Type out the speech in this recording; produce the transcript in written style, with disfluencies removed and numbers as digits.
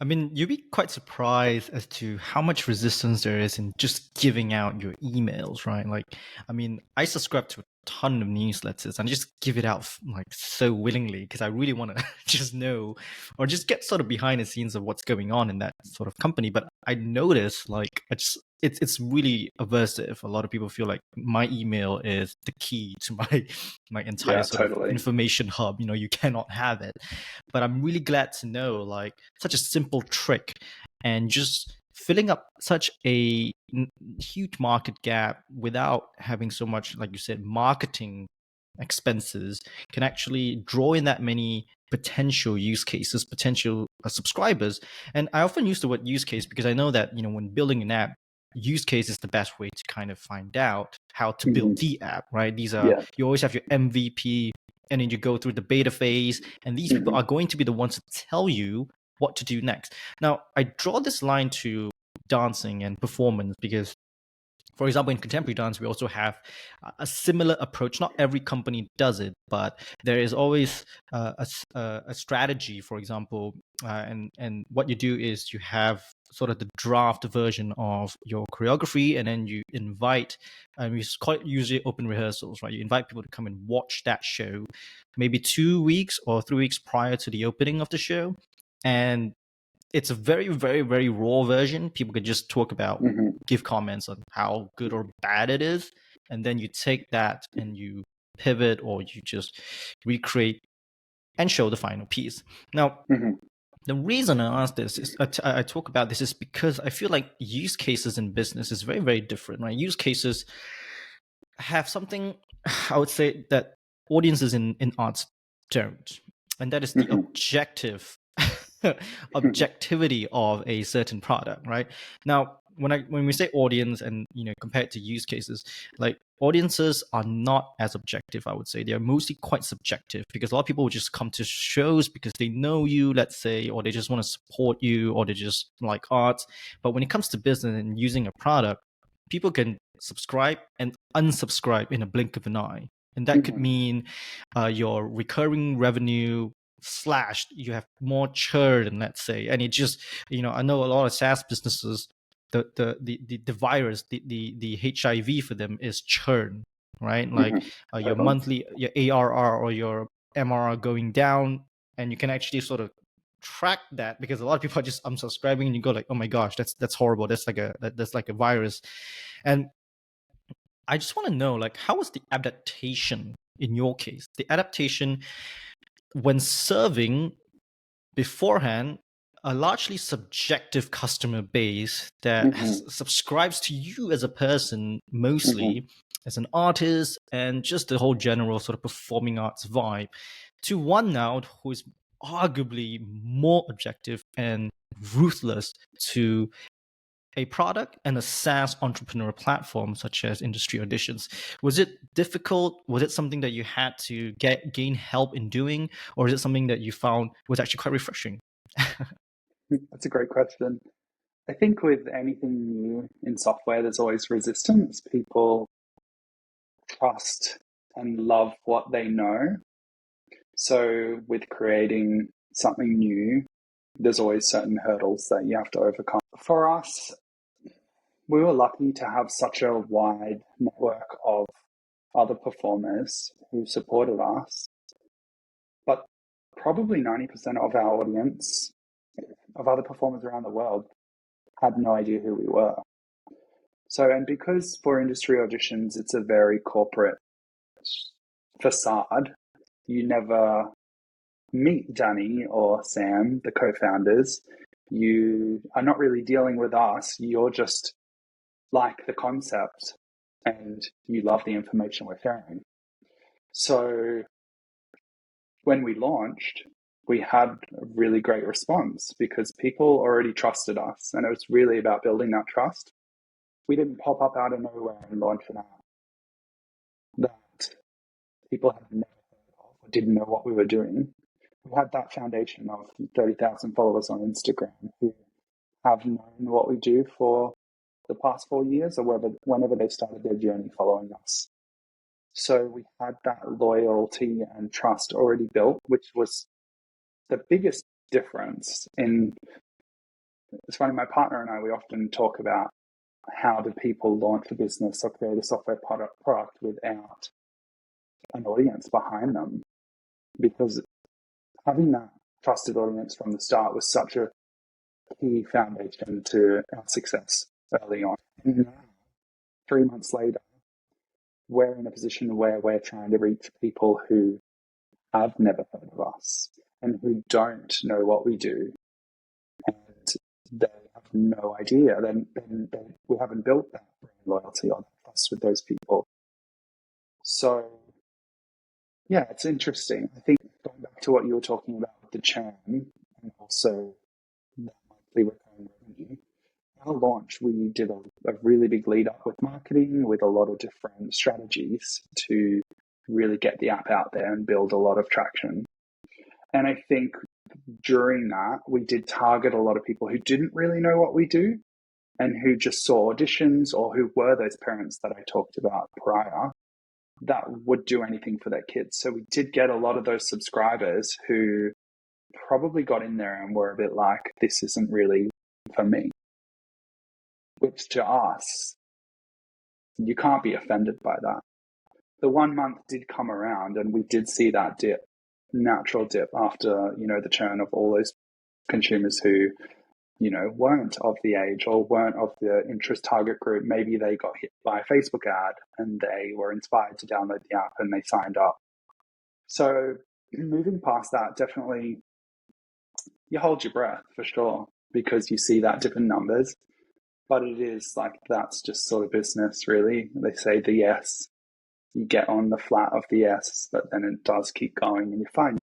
I mean, you'd be quite surprised as to how much resistance there is in just giving out your emails, right? Like, I mean, I subscribe to a ton of newsletters and just give it out like so willingly because I really want to just know or just get sort of behind the scenes of what's going on in that sort of company. But I notice like it's really aversive. A lot of people feel like my email is the key to my entire Yeah, sort of totally. information hub. You know, you cannot have it. But I'm really glad to know like such a simple trick and just filling up such a huge market gap without having so much, like you said, marketing expenses can actually draw in that many potential use cases, potential subscribers. And I often use the word use case because I know that, you know, when building an app, use case is the best way to kind of find out how to build Hmm. the app, right? These are, Yeah. you always have your MVP, and then you go through the beta phase, and these people Hmm. are going to be the ones to tell you what to do next. Now, I draw this line to dancing and performance because, for example, in contemporary dance, we also have a similar approach. Not every company does it, but there is always a strategy. For example, and what you do is you have sort of the draft version of your choreography, and then you invite, and we quite usually open rehearsals, right? You invite people to come and watch that show, maybe 2 weeks or 3 weeks prior to the opening of the show, and it's a very, very, very raw version. People can just talk about, Hmm. give comments on how good or bad it is, and then you take that and you pivot or you just recreate and show the final piece. Now, Hmm. the reason I ask this is I talk about this is because I feel like use cases in business is very, very different, right? Use cases have something I would say that audiences in arts don't, and that is the Hmm. objective objectivity of a certain product, right? Now, when we say audience and, you know, compared to use cases, like audiences are not as objective, I would say. They are mostly quite subjective because a lot of people will just come to shows because they know you, let's say, or they just want to support you, or they just like art. But when it comes to business and using a product, people can subscribe and unsubscribe in a blink of an eye. And that could Hmm. mean your recurring revenue slashed, you have more churn, let's say. And it just, you know, I know a lot of SaaS businesses, the virus, the HIV for them is churn, right? Hmm. Like your Totally. monthly, your ARR or your MRR going down, and you can actually sort of track that because a lot of people are just unsubscribing, and you go like, oh my gosh, that's horrible, that's like a virus. And I just want to know, like, how was the adaptation in your case, the adaptation when serving beforehand a largely subjective customer base that Hmm. subscribes to you as a person, Hmm. mostly as an artist, and just the whole general sort of performing arts vibe, to one now who is arguably more objective and ruthless to a product and a SaaS entrepreneur platform such as Industry Auditions. Was it difficult? Was it something that you had to gain help in doing, or is it something that you found was actually quite refreshing? That's a great question. I think with anything new in software, there's always resistance. People trust and love what they know. So with creating something new, there's always certain hurdles that you have to overcome. For us, we were lucky to have such a wide network of other performers who supported us, but probably 90% of our audience of other performers around the world had no idea who we were. So, and because for industry auditions, it's a very corporate facade, you never meet Danny or Sam, the co-founders. You are not really dealing with us. You're just like the concept and you love the information we're sharing. So when we launched, we had a really great response because people already trusted us, and it was really about building that trust. We didn't pop up out of nowhere and launch an app that people had never heard of or didn't know what we were doing. We had that foundation of 30,000 followers on Instagram who have known what we do for the past 4 years or whenever they started their journey following us. So we had that loyalty and trust already built, which was the biggest difference in it's funny, my partner and I, we often talk about how do people launch a business or create a software product without an audience behind them, because having that trusted audience from the start was such a key foundation to our success early on. And now, 3 months later, we're in a position where we're trying to reach people who have never heard of us and who don't know what we do, and they have no idea. Then we haven't built that brand loyalty or that trust with those people. So, yeah, it's interesting. I think going back to what you were talking about with the churn and also that monthly recurring revenue, our launch, we did a really big lead up with marketing, with a lot of different strategies to really get the app out there and build a lot of traction. And I think during that, we did target a lot of people who didn't really know what we do and who just saw auditions, or who were those parents that I talked about prior that would do anything for their kids. So we did get a lot of those subscribers who probably got in there and were a bit like, this isn't really for me. Which to us, you can't be offended by that. The 1 month did come around and we did see that dip, natural dip after, the churn of all those consumers who, weren't of the age or weren't of the interest target group. Maybe they got hit by a Facebook ad and they were inspired to download the app and they signed up. So moving past that, definitely you hold your breath for sure, because you see that dip in numbers. But it is like, that's just sort of business, really. They say the yes, you get on the flat of the yes, but then it does keep going and you find